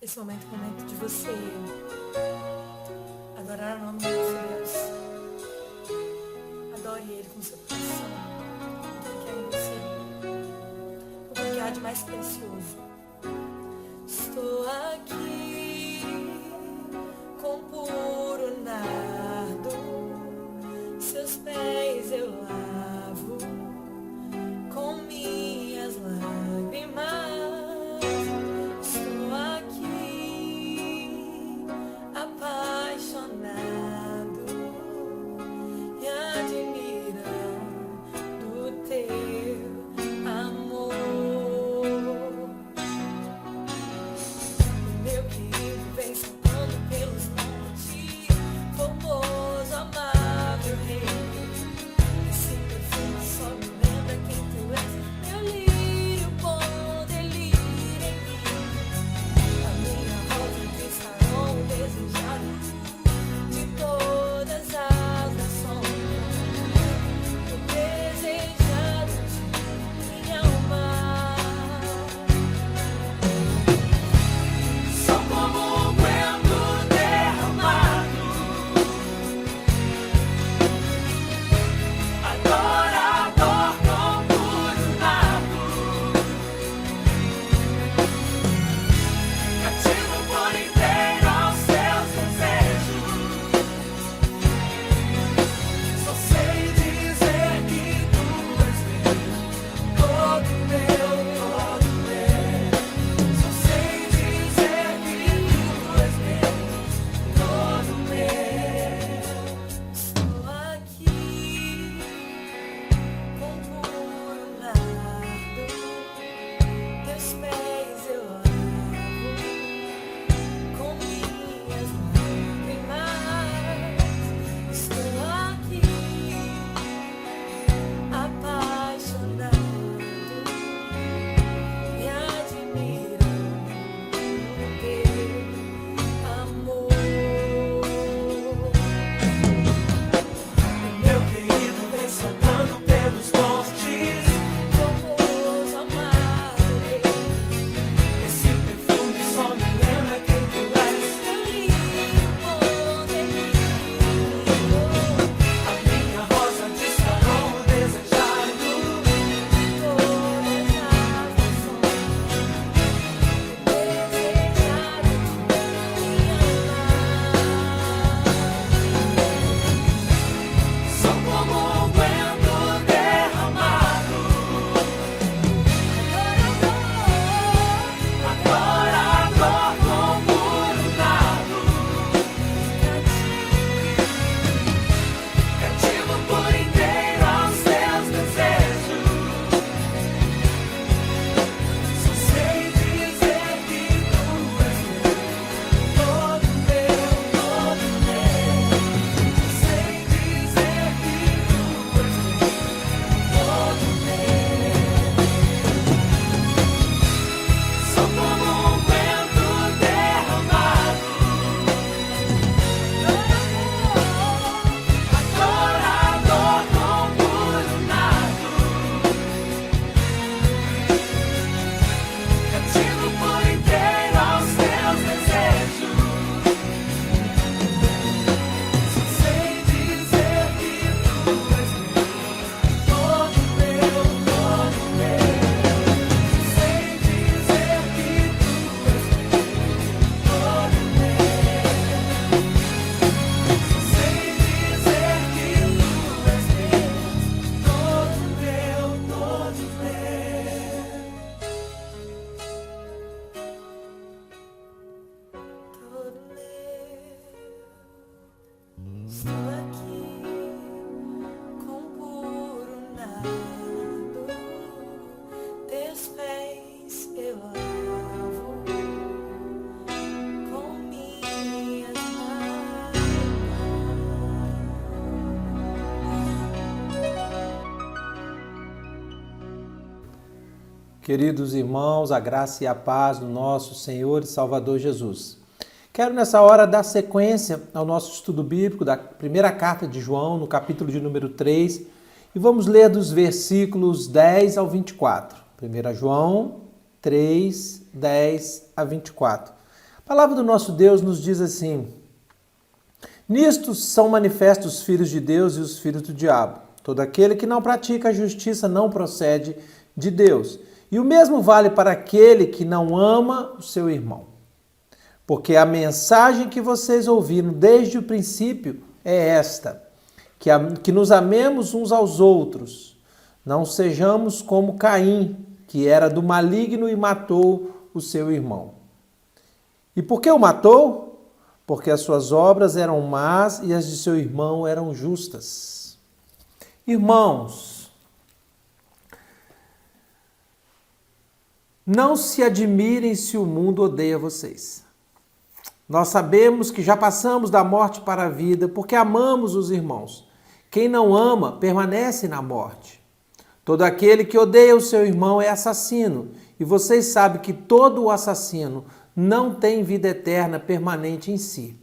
Esse momento é o momento de você adorar o nome de Deus. Adore Ele com seu coração, com tudo que há em você, com tudo que há de mais precioso. Estou aqui com puro nardo, seus pés eu lavo com minhas lágrimas. Estou aqui apaixonado e admirando teu amor. Meu querido vem saltando pelos montes, formoso, amável rei. Esse perfume só me lembra quem tu és, meu lírio bom, delírio em mim. A minha rosa de Saron, desejado de todas as nações, o desejado de minha alma. Sou como um vento derramado, adorador com puro nardo, cativo por inteiro aos seus desejos. Só sei dizer que tu és meu, todo meu, todo meu. Só sei dizer que tu és meu, todo meu. Estou aqui com puro nardo, teus pés eu lavo com minhas lágrimas. Estou aqui apaixonado e admirando teu amor. Meu querido vem saltando pelos montes, formoso, amável rei. Esse perfume só me lembra quem tu és, meu lírio bom, delírio. A minha rosa de Saron, o desejado de todas as nações, o desejado de minha alma. Sou como um vento derramado, adorador com puro nardo, cativo por inteiro aos teus desejos. Só sei dizer que tu és meu, todo meu, todo meu. Só sei dizer que tu és meu, todo meu. Sou como um vento derramado, adorador com puro nardo, cativo por inteiro aos teus desejos. Só sei dizer que tu és meu, todo meu, todo meu. Só sei dizer que tu és meu, todo meu. Só sei dizer que tu és meu, todo meu, todo meu. Todo meu. Estou aqui com puro nardo, teus pés eu lavo com minhas lágrimas. Queridos irmãos, a graça e a paz do nosso Senhor e Salvador Jesus. Quero nessa hora dar sequência ao nosso estudo bíblico da primeira carta de João, no capítulo de número 3, e vamos ler dos versículos 10 ao 24. 1 João 3, 10 a 24. palavra do nosso Deus nos diz assim: nisto são manifestos os filhos de Deus e os filhos do diabo. Todo aquele que não pratica a justiça não procede de Deus. E o mesmo vale para aquele que não ama o seu irmão. Porque a mensagem que vocês ouviram desde o princípio é esta: que nos amemos uns aos outros. Não sejamos como Caim, que era do maligno e matou o seu irmão. E por que o matou? Porque as suas obras eram más e as de seu irmão eram justas. Irmãos, não se admirem se o mundo odeia vocês. Nós sabemos que já passamos da morte para a vida porque amamos os irmãos. Quem não ama permanece na morte. Todo aquele que odeia o seu irmão é assassino, e vocês sabem que todo o assassino não tem vida eterna permanente em si.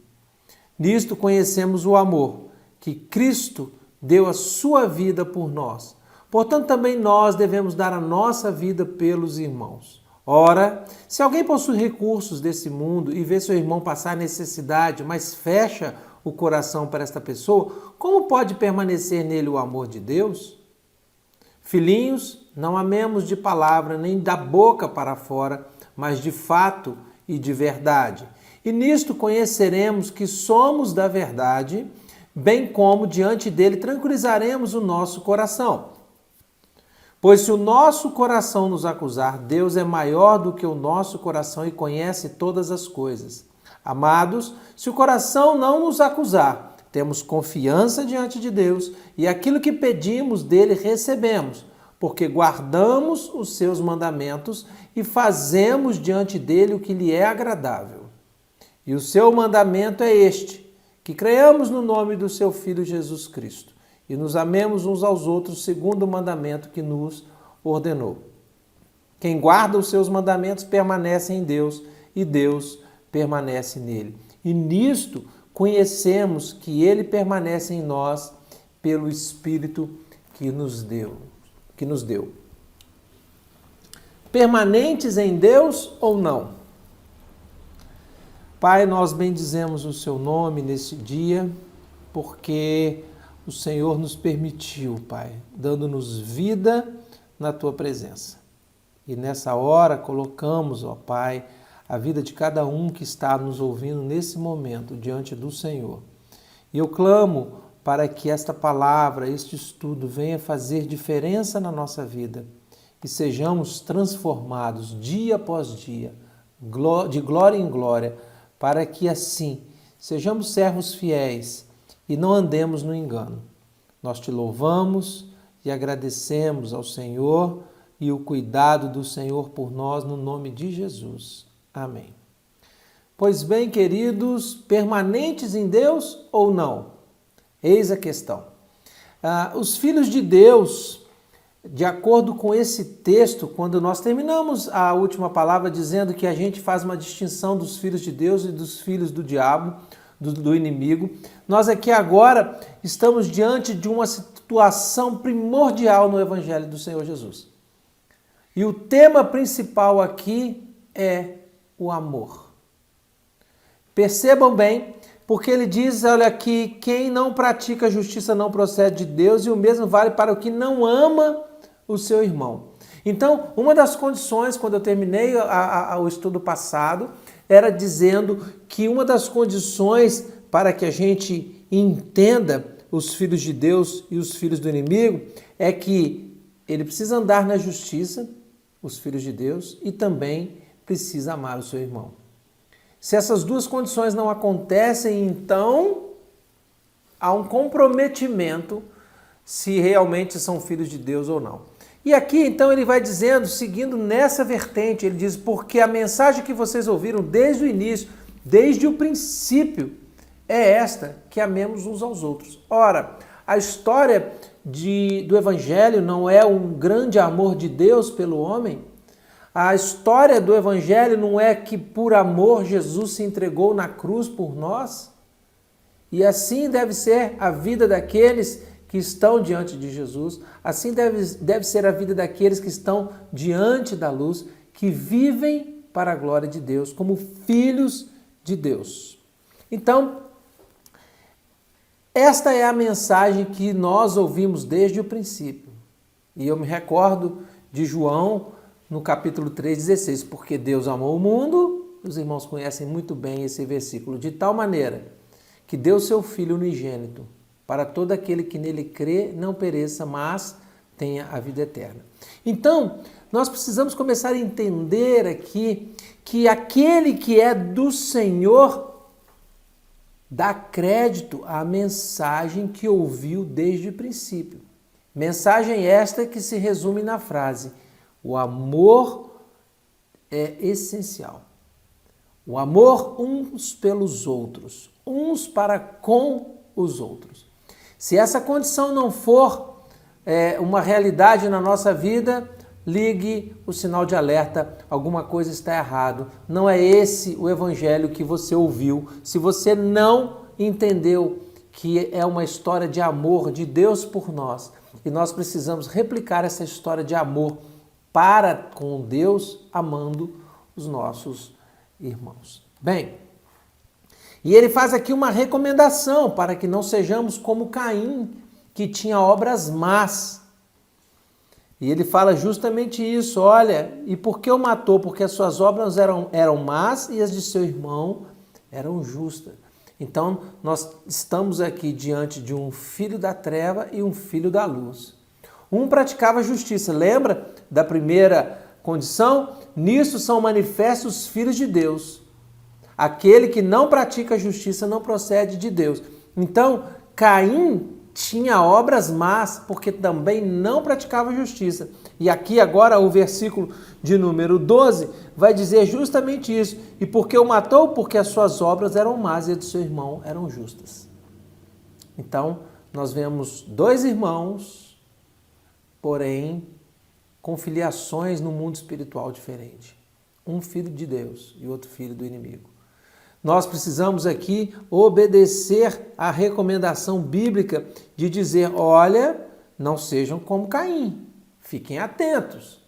Nisto conhecemos o amor, que Cristo deu a sua vida por nós. Portanto, também nós devemos dar a nossa vida pelos irmãos. Ora, se alguém possui recursos desse mundo e vê seu irmão passar necessidade, mas fecha o coração para esta pessoa, como pode permanecer nele o amor de Deus? Filhinhos, não amemos de palavra nem da boca para fora, mas de fato e de verdade. E nisto conheceremos que somos da verdade, bem como diante dele tranquilizaremos o nosso coração. Pois se o nosso coração nos acusar, Deus é maior do que o nosso coração e conhece todas as coisas. Amados, se o coração não nos acusar, temos confiança diante de Deus e aquilo que pedimos dele recebemos, porque guardamos os seus mandamentos e fazemos diante dele o que lhe é agradável. E o seu mandamento é este: que creiamos no nome do seu Filho Jesus Cristo e nos amemos uns aos outros segundo o mandamento que nos ordenou. Quem guarda os seus mandamentos permanece em Deus e Deus permanece nele. E nisto conhecemos que ele permanece em nós pelo Espírito que nos deu. Permanentes em Deus ou não? Pai, nós bendizemos o seu nome nesse dia, porque o Senhor nos permitiu, Pai, dando-nos vida na tua presença. E nessa hora colocamos, ó Pai, a vida de cada um que está nos ouvindo nesse momento diante do Senhor. E eu clamo para que esta palavra, este estudo venha fazer diferença na nossa vida e sejamos transformados dia após dia, de glória em glória, para que assim sejamos servos fiéis e não andemos no engano. Nós te louvamos e agradecemos ao Senhor e o cuidado do Senhor por nós, no nome de Jesus. Amém. Pois bem, queridos, permanentes em Deus ou não? Eis a questão. Os filhos de Deus, de acordo com esse texto, quando nós terminamos a última palavra dizendo que a gente faz uma distinção dos filhos de Deus e dos filhos do diabo, do inimigo, nós aqui agora estamos diante de uma situação primordial no Evangelho do Senhor Jesus. E o tema principal aqui é o amor. Percebam bem, porque ele diz, olha aqui, quem não pratica a justiça não procede de Deus, e o mesmo vale para o que não ama o seu irmão. Então, uma das condições, quando eu terminei o estudo passado, era dizendo que uma das condições para que a gente entenda os filhos de Deus e os filhos do inimigo é que ele precisa andar na justiça, os filhos de Deus, e também precisa amar o seu irmão. Se essas duas condições não acontecem, então há um comprometimento se realmente são filhos de Deus ou não. E aqui, então, ele vai dizendo, seguindo nessa vertente, ele diz, porque a mensagem que vocês ouviram desde o início, desde o princípio, é esta, que amemos uns aos outros. Ora, a história do Evangelho não é um grande amor de Deus pelo homem? A história do Evangelho não é que por amor Jesus se entregou na cruz por nós? E assim deve ser a vida daqueles que estão diante de Jesus, assim deve ser a vida daqueles que estão diante da luz, que vivem para a glória de Deus, como filhos de Deus. Então, esta é a mensagem que nós ouvimos desde o princípio. E eu me recordo de João no capítulo 3,16, porque Deus amou o mundo, os irmãos conhecem muito bem esse versículo, de tal maneira que deu seu Filho unigênito, para todo aquele que nele crê não pereça, mas tenha a vida eterna. Então, nós precisamos começar a entender aqui que aquele que é do Senhor dá crédito à mensagem que ouviu desde o princípio. Mensagem esta que se resume na frase: o amor é essencial. O amor uns pelos outros, uns para com os outros. Se essa condição não for uma realidade na nossa vida, ligue o sinal de alerta, alguma coisa está errado. Não é esse o evangelho que você ouviu. Se você não entendeu que é uma história de amor de Deus por nós, e nós precisamos replicar essa história de amor para com Deus, amando os nossos irmãos. Bem, e ele faz aqui uma recomendação para que não sejamos como Caim, que tinha obras más. E ele fala justamente isso: olha, e por que o matou? Porque as suas obras eram más e as de seu irmão eram justas. Então, nós estamos aqui diante de um filho da treva e um filho da luz. Um praticava justiça. Lembra da primeira condição? Nisso são manifestos os filhos de Deus. Aquele que não pratica justiça não procede de Deus. Então, Caim tinha obras más, porque também não praticava justiça. E aqui agora o versículo de número 12 vai dizer justamente isso. E por que o matou? Porque as suas obras eram más e as de seu irmão eram justas. Então, nós vemos dois irmãos, porém, com filiações no mundo espiritual diferente. Um filho de Deus e outro filho do inimigo. Nós precisamos aqui obedecer à recomendação bíblica de dizer: olha, não sejam como Caim, fiquem atentos,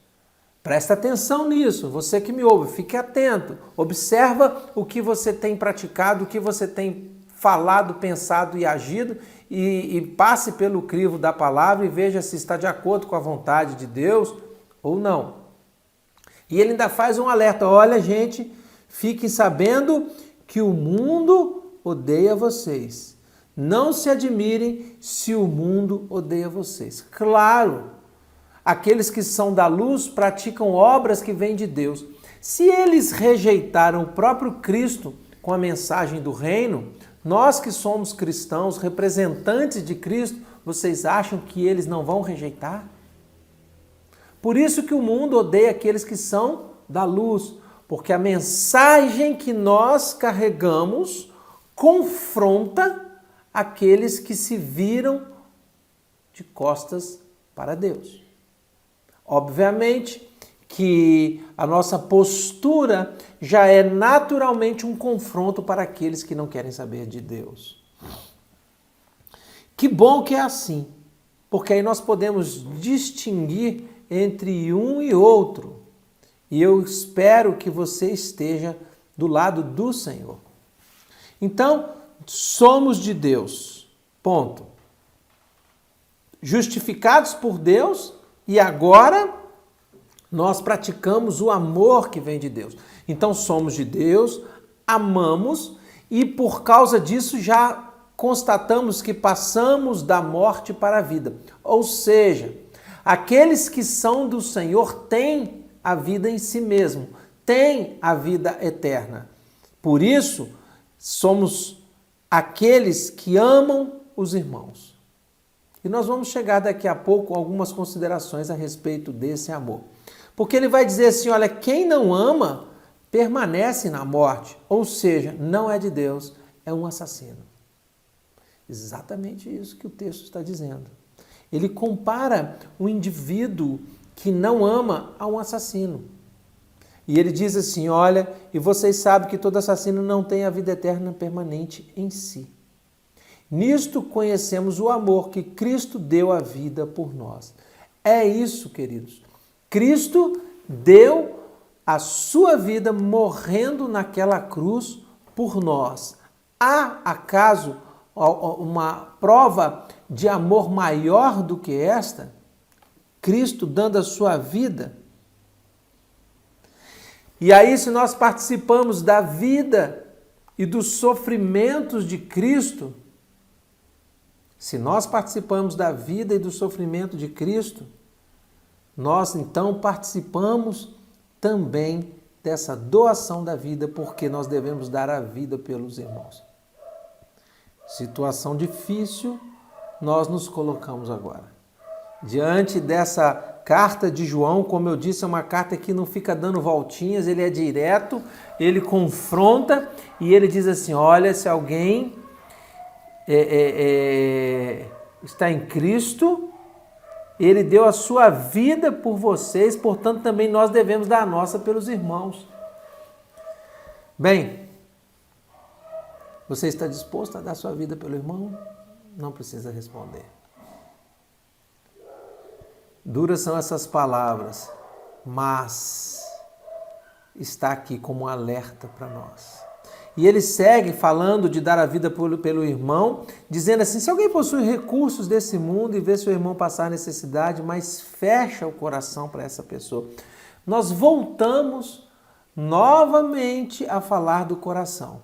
presta atenção nisso, você que me ouve, fique atento, observa o que você tem praticado, o que você tem falado, pensado e agido, e passe pelo crivo da palavra e veja se está de acordo com a vontade de Deus ou não. E ele ainda faz um alerta: olha, gente, fiquem sabendo que o mundo odeia vocês. Não se admirem se o mundo odeia vocês. Claro, aqueles que são da luz praticam obras que vêm de Deus. Se eles rejeitaram o próprio Cristo com a mensagem do reino, nós que somos cristãos, representantes de Cristo, vocês acham que eles não vão rejeitar? Por isso que o mundo odeia aqueles que são da luz, porque a mensagem que nós carregamos confronta aqueles que se viram de costas para Deus. Obviamente que a nossa postura já é naturalmente um confronto para aqueles que não querem saber de Deus. Que bom que é assim, porque aí nós podemos distinguir entre um e outro. E eu espero que você esteja do lado do Senhor. Então, somos de Deus. Ponto. Justificados por Deus e agora nós praticamos o amor que vem de Deus. Então, somos de Deus, amamos e por causa disso já constatamos que passamos da morte para a vida. Ou seja, aqueles que são do Senhor têm a vida em si mesmo, tem a vida eterna. Por isso, somos aqueles que amam os irmãos. E nós vamos chegar daqui a pouco a algumas considerações a respeito desse amor. Porque ele vai dizer assim, olha, quem não ama permanece na morte, ou seja, não é de Deus, é um assassino. Exatamente isso que o texto está dizendo. Ele compara o indivíduo que não ama a um assassino. E ele diz assim, olha, e vocês sabem que todo assassino não tem a vida eterna permanente em si. Nisto conhecemos o amor que Cristo deu a vida por nós. É isso, queridos. Cristo deu a sua vida morrendo naquela cruz por nós. Há acaso uma prova de amor maior do que esta? Cristo dando a sua vida? E aí, se nós participamos da vida e dos sofrimentos de Cristo, se nós participamos da vida e do sofrimento de Cristo, nós então participamos também dessa doação da vida, porque nós devemos dar a vida pelos irmãos. Situação difícil, nós nos colocamos agora. Diante dessa carta de João, como eu disse, é uma carta que não fica dando voltinhas, ele é direto, ele confronta e ele diz assim, olha, se alguém está em Cristo, ele deu a sua vida por vocês, portanto também nós devemos dar a nossa pelos irmãos. Bem, você está disposto a dar sua vida pelo irmão? Não precisa responder. Duras são essas palavras, mas está aqui como um alerta para nós. E ele segue falando de dar a vida pelo irmão, dizendo assim, se alguém possui recursos desse mundo e vê seu irmão passar necessidade, mas fecha o coração para essa pessoa. Nós voltamos novamente a falar do coração.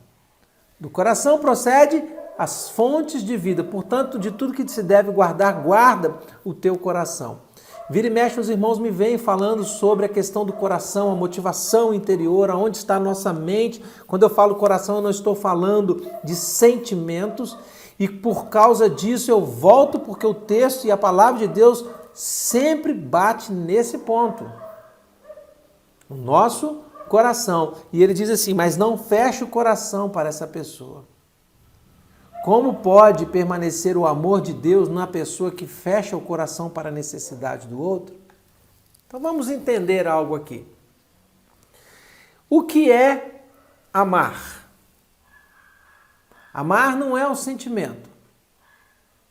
Do coração procede as fontes de vida, portanto, de tudo que se deve guardar, guarda o teu coração. Vira e mexe, os irmãos me vêm falando sobre a questão do coração, a motivação interior, aonde está a nossa mente. Quando eu falo coração, eu não estou falando de sentimentos. E por causa disso eu volto, porque o texto e a palavra de Deus sempre bate nesse ponto. O nosso coração. E ele diz assim, mas não feche o coração para essa pessoa. Como pode permanecer o amor de Deus na pessoa que fecha o coração para a necessidade do outro? Então vamos entender algo aqui. O que é amar? Amar não é um sentimento,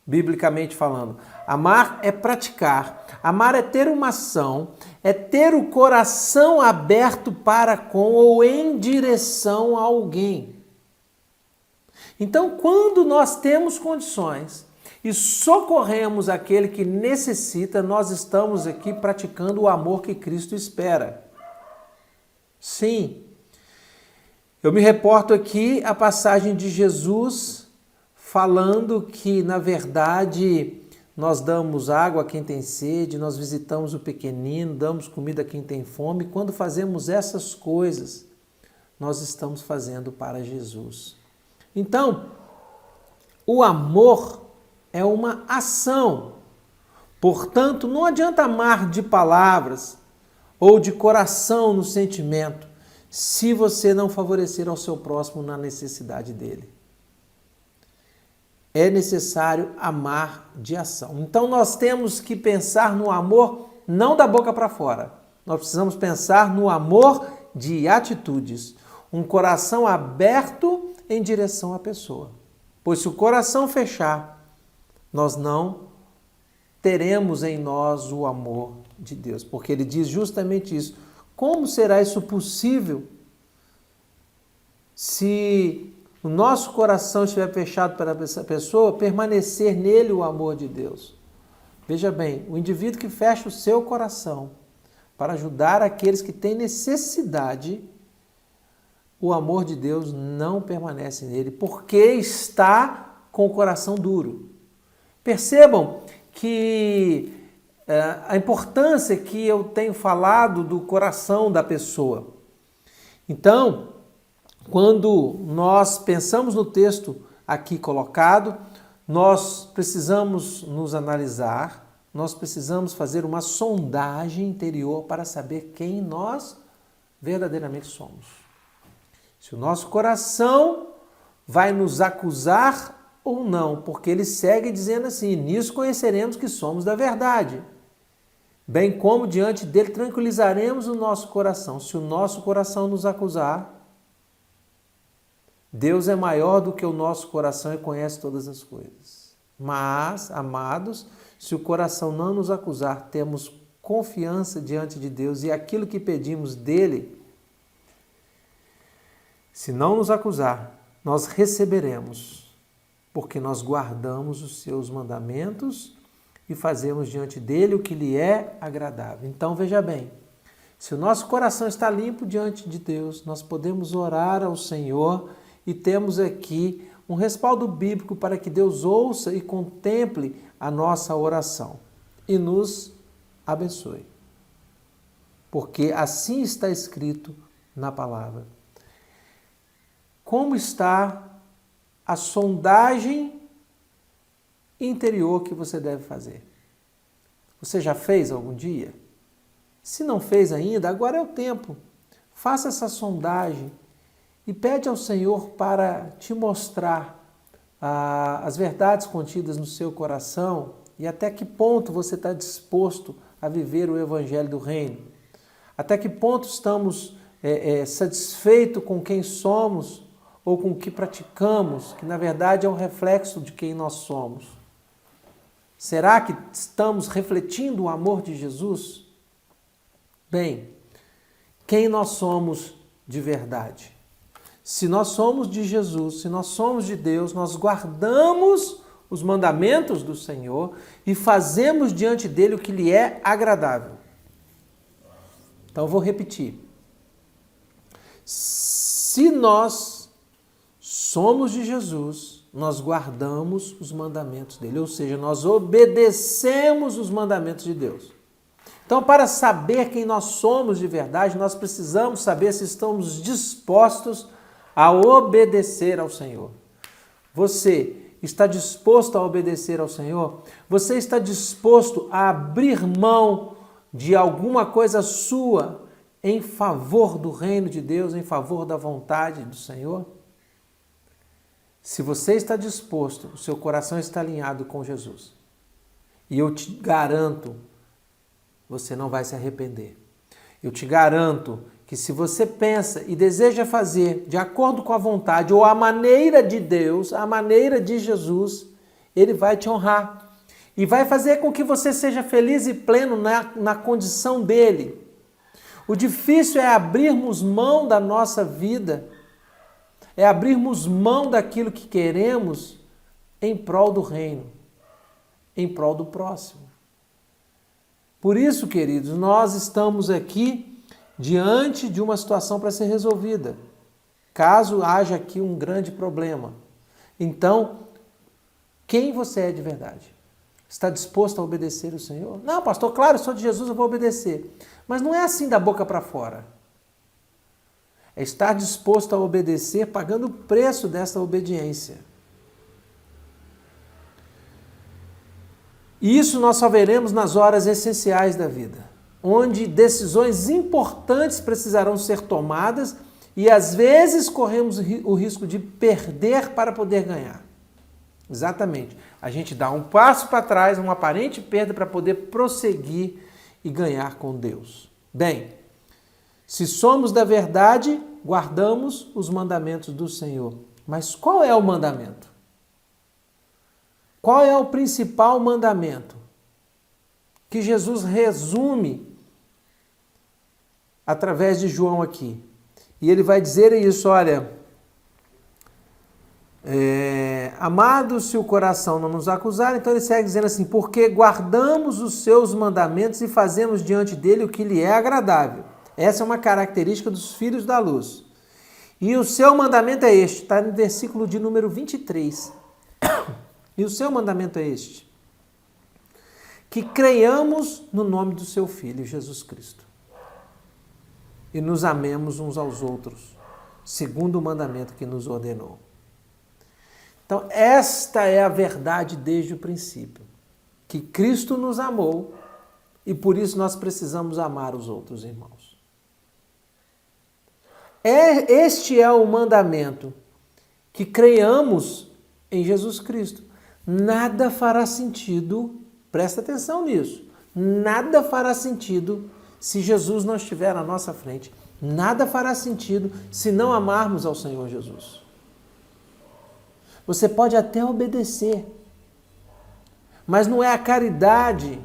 biblicamente falando. Amar é praticar. Amar é ter uma ação, é ter o coração aberto para com ou em direção a alguém. Então, quando nós temos condições e socorremos aquele que necessita, nós estamos aqui praticando o amor que Cristo espera. Sim, eu me reporto aqui a passagem de Jesus falando que, na verdade, nós damos água a quem tem sede, nós visitamos o pequenino, damos comida a quem tem fome. Quando fazemos essas coisas, nós estamos fazendo para Jesus. Então, o amor é uma ação. Portanto, não adianta amar de palavras ou de coração no sentimento, se você não favorecer ao seu próximo na necessidade dele. É necessário amar de ação. Então, nós temos que pensar no amor não da boca para fora. Nós precisamos pensar no amor de atitudes. Um coração aberto em direção à pessoa. Pois se o coração fechar, nós não teremos em nós o amor de Deus. Porque ele diz justamente isso. Como será isso possível se o nosso coração estiver fechado para essa pessoa, permanecer nele o amor de Deus? Veja bem, o indivíduo que fecha o seu coração para ajudar aqueles que têm necessidade, o amor de Deus não permanece nele, porque está com o coração duro. Percebam que a importância que eu tenho falado do coração da pessoa. Então, quando nós pensamos no texto aqui colocado, nós precisamos nos analisar, nós precisamos fazer uma sondagem interior para saber quem nós verdadeiramente somos. Se o nosso coração vai nos acusar ou não, porque ele segue dizendo assim, nisso conheceremos que somos da verdade, bem como diante dele tranquilizaremos o nosso coração. Se o nosso coração nos acusar, Deus é maior do que o nosso coração e conhece todas as coisas. Mas, amados, se o coração não nos acusar, temos confiança diante de Deus e aquilo que pedimos dele Se não nos acusar, nós receberemos, porque nós guardamos os seus mandamentos e fazemos diante dele o que lhe é agradável. Então veja bem, se o nosso coração está limpo diante de Deus, nós podemos orar ao Senhor e temos aqui um respaldo bíblico para que Deus ouça e contemple a nossa oração e nos abençoe. Porque assim está escrito na palavra. Como está a sondagem interior que você deve fazer? Você já fez algum dia? Se não fez ainda, agora é o tempo. Faça essa sondagem e pede ao Senhor para te mostrar as verdades contidas no seu coração e até que ponto você está disposto a viver o Evangelho do Reino. Até que ponto estamos satisfeitos com quem somos ou com o que praticamos, que na verdade é um reflexo de quem nós somos. Será que estamos refletindo o amor de Jesus? Bem, quem nós somos de verdade? Se nós somos de Jesus, se nós somos de Deus, nós guardamos os mandamentos do Senhor e fazemos diante dele o que lhe é agradável. Então eu vou repetir. Se nós somos de Jesus, nós guardamos os mandamentos dele, ou seja, nós obedecemos os mandamentos de Deus. Então, para saber quem nós somos de verdade, nós precisamos saber se estamos dispostos a obedecer ao Senhor. Você está disposto a obedecer ao Senhor? Você está disposto a abrir mão de alguma coisa sua em favor do reino de Deus, em favor da vontade do Senhor? Se você está disposto, o seu coração está alinhado com Jesus. E eu te garanto, você não vai se arrepender. Eu te garanto que se você pensa e deseja fazer de acordo com a vontade ou a maneira de Deus, a maneira de Jesus, Ele vai te honrar. E vai fazer com que você seja feliz e pleno na condição dEle. O difícil é abrirmos mão da nossa vida, é abrirmos mão daquilo que queremos em prol do reino, em prol do próximo. Por isso, queridos, nós estamos aqui diante de uma situação para ser resolvida, caso haja aqui um grande problema. Então, quem você é de verdade? Está disposto a obedecer o Senhor? Não, pastor, claro, eu sou de Jesus, eu vou obedecer. Mas não é assim da boca para fora. É estar disposto a obedecer, pagando o preço dessa obediência. E isso nós só veremos nas horas essenciais da vida, onde decisões importantes precisarão ser tomadas e às vezes corremos o risco de perder para poder ganhar. Exatamente. A gente dá um passo para trás, uma aparente perda para poder prosseguir e ganhar com Deus. Bem, se somos da verdade, guardamos os mandamentos do Senhor. Mas qual é o mandamento? Qual é o principal mandamento? Que Jesus resume através de João aqui. E ele vai dizer isso, olha, amados, se o coração não nos acusar, então ele segue dizendo assim, porque guardamos os seus mandamentos e fazemos diante dele o que lhe é agradável. Essa é uma característica dos filhos da luz. E o seu mandamento é este, está no versículo de número 23. E o seu mandamento é este, que creiamos no nome do seu Filho, Jesus Cristo, e nos amemos uns aos outros, segundo o mandamento que nos ordenou. Então, esta é a verdade desde o princípio, que Cristo nos amou e por isso nós precisamos amar os outros irmãos. Este é o mandamento, que creiamos em Jesus Cristo. Nada fará sentido, presta atenção nisso, nada fará sentido se Jesus não estiver na nossa frente. Nada fará sentido se não amarmos ao Senhor Jesus. Você pode até obedecer, mas não é a caridade,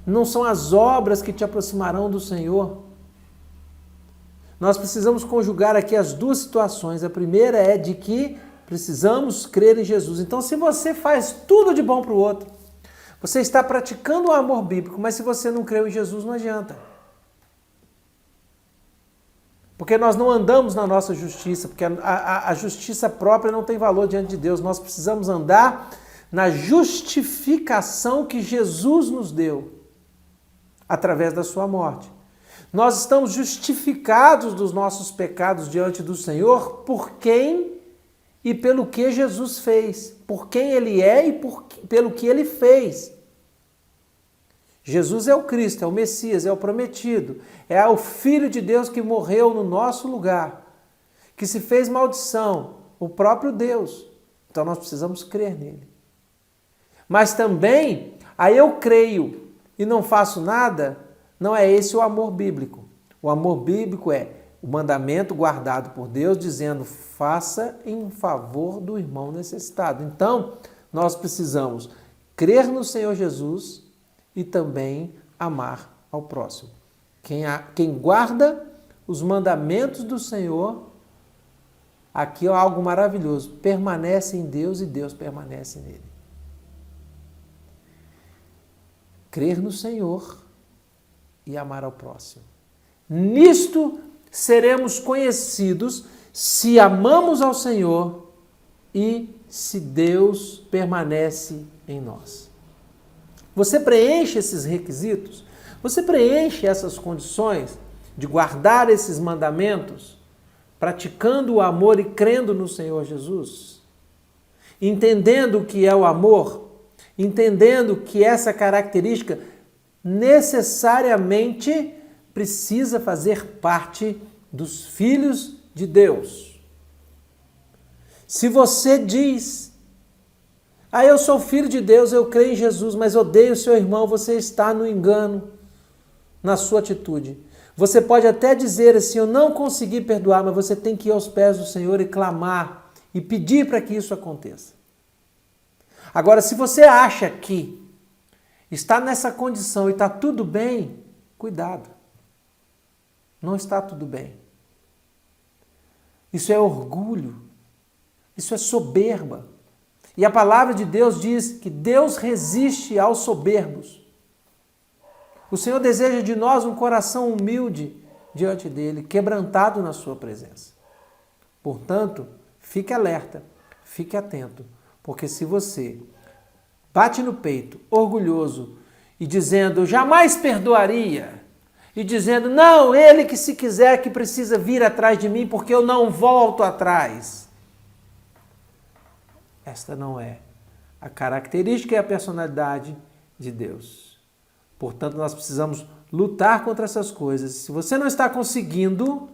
não são as obras que te aproximarão do Senhor. nós precisamos conjugar aqui as duas situações. A primeira é de que precisamos crer em Jesus. Então, se você faz tudo de bom para o outro, você está praticando o amor bíblico, mas se você não creu em Jesus, não adianta. Porque nós não andamos na nossa justiça, porque a justiça própria não tem valor diante de Deus. Nós precisamos andar na justificação que Jesus nos deu, através da sua morte. Nós estamos justificados dos nossos pecados diante do Senhor por quem e pelo que Jesus fez, por quem Ele é e pelo que Ele fez. Jesus é o Cristo, é o Messias, é o prometido, é o Filho de Deus que morreu no nosso lugar, que se fez maldição, o próprio Deus. Então nós precisamos crer nele. Mas também, aí eu creio e não faço nada, não é esse o amor bíblico. O amor bíblico é o mandamento guardado por Deus, dizendo, faça em favor do irmão necessitado. Então, nós precisamos crer no Senhor Jesus e também amar ao próximo. Quem guarda os mandamentos do Senhor, aqui é algo maravilhoso, permanece em Deus e Deus permanece nele. Crer no Senhor e amar ao próximo. Nisto seremos conhecidos se amamos ao Senhor e se Deus permanece em nós. Você preenche esses requisitos? Você preenche essas condições de guardar esses mandamentos, praticando o amor e crendo no Senhor Jesus? Entendendo o que é o amor? Entendendo que essa característica necessariamente precisa fazer parte dos filhos de Deus. Se você diz, eu sou filho de Deus, eu creio em Jesus, mas odeio o seu irmão, você está no engano na sua atitude. Você pode até dizer assim, eu não consegui perdoar, mas você tem que ir aos pés do Senhor e clamar e pedir para que isso aconteça. Agora, se você acha que está nessa condição e está tudo bem, cuidado. Não está tudo bem. Isso é orgulho. Isso é soberba. E a palavra de Deus diz que Deus resiste aos soberbos. O Senhor deseja de nós um coração humilde diante dele, quebrantado na sua presença. Portanto, fique alerta, fique atento, porque se você bate no peito, orgulhoso, e dizendo, eu jamais perdoaria, e dizendo, não, ele que se quiser que precisa vir atrás de mim, porque eu não volto atrás. Esta não é a característica e a personalidade de Deus. Portanto, nós precisamos lutar contra essas coisas. Se você não está conseguindo,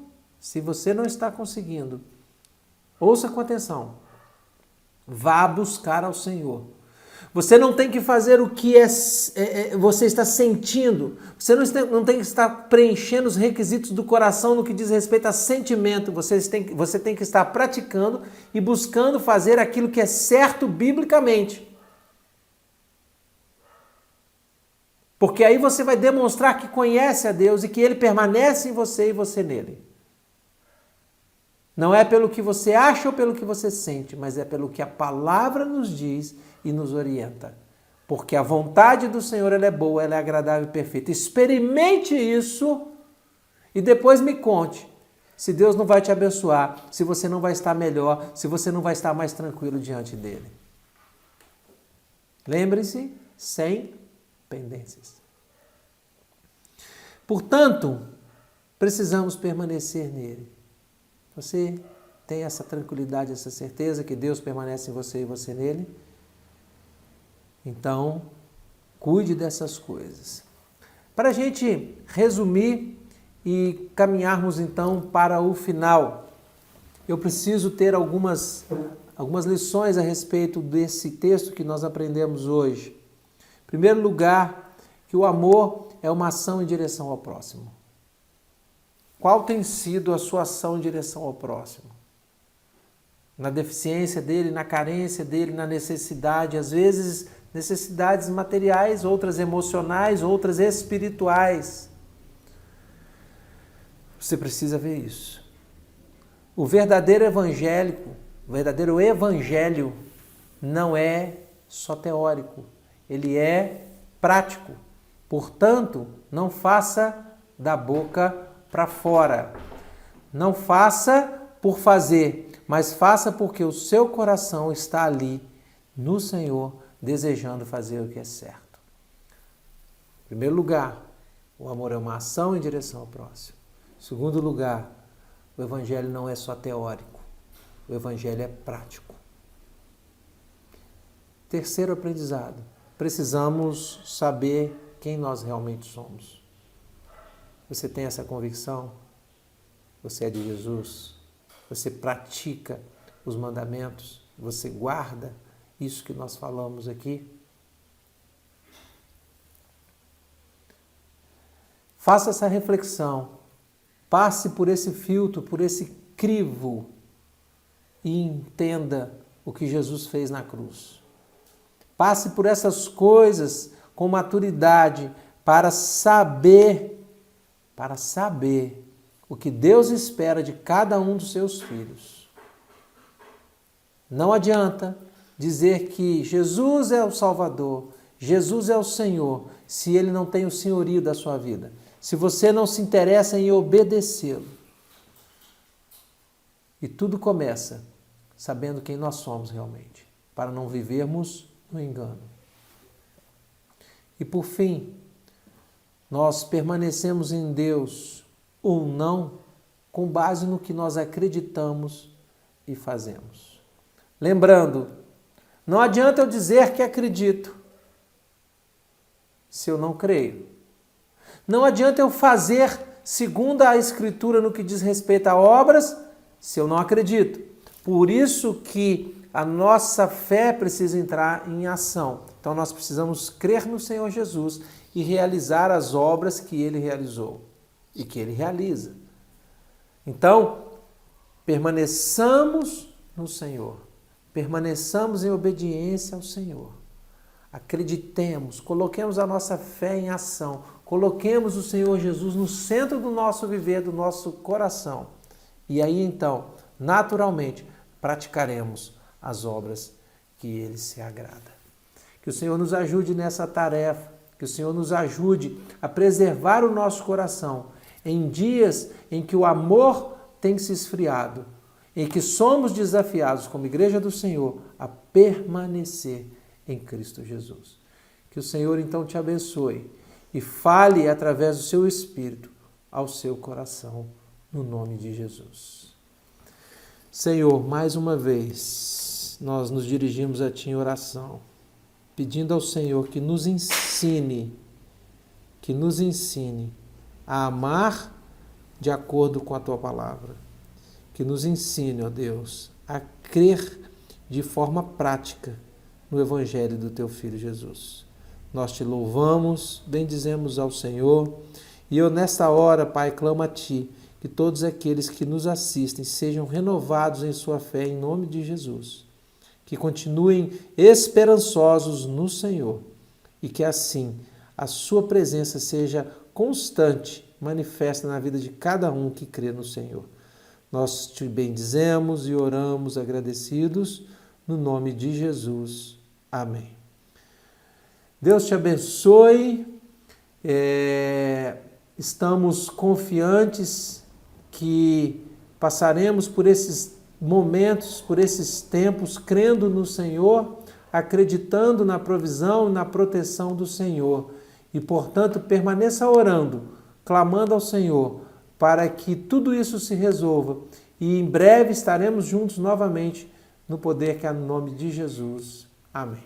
ouça com atenção. Vá buscar ao Senhor. Você não tem que fazer o que você está sentindo. Você não tem que estar preenchendo os requisitos do coração no que diz respeito a sentimento. Você tem que estar praticando e buscando fazer aquilo que é certo biblicamente. Porque aí você vai demonstrar que conhece a Deus e que Ele permanece em você e você nele. Não é pelo que você acha ou pelo que você sente, mas é pelo que a palavra nos diz e nos orienta. Porque a vontade do Senhor ela é boa, ela é agradável e perfeita. Experimente isso e depois me conte se Deus não vai te abençoar, se você não vai estar melhor, se você não vai estar mais tranquilo diante dele. Lembre-se, sem pendências. Portanto, precisamos permanecer nele. Você tem essa tranquilidade, essa certeza que Deus permanece em você e você nele? Então, cuide dessas coisas. Para a gente resumir e caminharmos então para o final, eu preciso ter algumas lições a respeito desse texto que nós aprendemos hoje. Em primeiro lugar, que o amor é uma ação em direção ao próximo. Qual tem sido a sua ação em direção ao próximo? Na deficiência dele, na carência dele, na necessidade, às vezes necessidades materiais, outras emocionais, outras espirituais. Você precisa ver isso. O verdadeiro evangélico, o verdadeiro evangelho não é só teórico, ele é prático. Portanto, não faça da boca para fora. Não faça por fazer, mas faça porque o seu coração está ali no Senhor, desejando fazer o que é certo. Em primeiro lugar, o amor é uma ação em direção ao próximo. Em segundo lugar, o evangelho não é só teórico, o evangelho é prático. Terceiro aprendizado, precisamos saber quem nós realmente somos. Você tem essa convicção? Você é de Jesus? Você pratica os mandamentos? Você guarda isso que nós falamos aqui? Faça essa reflexão. Passe por esse filtro, por esse crivo e entenda o que Jesus fez na cruz. Passe por essas coisas com maturidade para saber o que Deus espera de cada um dos seus filhos. Não adianta dizer que Jesus é o Salvador, Jesus é o Senhor, se Ele não tem o senhorio da sua vida. Se você não se interessa em obedecê-lo. E tudo começa sabendo quem nós somos realmente, para não vivermos no engano. E por fim, nós permanecemos em Deus ou não com base no que nós acreditamos e fazemos. Lembrando, não adianta eu dizer que acredito se eu não creio. Não adianta eu fazer segundo a Escritura no que diz respeito a obras se eu não acredito. Por isso que a nossa fé precisa entrar em ação. Então nós precisamos crer no Senhor Jesus e realizar as obras que Ele realizou e que Ele realiza. Então, permaneçamos no Senhor. Permaneçamos em obediência ao Senhor. Acreditemos, coloquemos a nossa fé em ação. Coloquemos o Senhor Jesus no centro do nosso viver, do nosso coração. E aí então, naturalmente, praticaremos as obras que Ele se agrada. Que o Senhor nos ajude nessa tarefa, que o Senhor nos ajude a preservar o nosso coração em dias em que o amor tem se esfriado, em que somos desafiados como Igreja do Senhor a permanecer em Cristo Jesus. Que o Senhor então te abençoe e fale através do seu Espírito ao seu coração, no nome de Jesus. Senhor, mais uma vez, nós nos dirigimos a Ti em oração, pedindo ao Senhor que nos ensine a amar de acordo com a Tua palavra, que nos ensine, ó Deus, a crer de forma prática no Evangelho do Teu Filho Jesus. Nós Te louvamos, bendizemos ao Senhor, e eu nesta hora, Pai, clamo a Ti, que todos aqueles que nos assistem sejam renovados em sua fé em nome de Jesus, que continuem esperançosos no Senhor e que assim a sua presença seja constante, manifesta na vida de cada um que crê no Senhor. Nós Te bendizemos e oramos agradecidos no nome de Jesus. Amém. Deus te abençoe. Estamos confiantes que passaremos por esses momentos, por esses tempos, crendo no Senhor, acreditando na provisão e na proteção do Senhor. E, portanto, permaneça orando, clamando ao Senhor, para que tudo isso se resolva. E em breve estaremos juntos novamente no poder que é no nome de Jesus. Amém.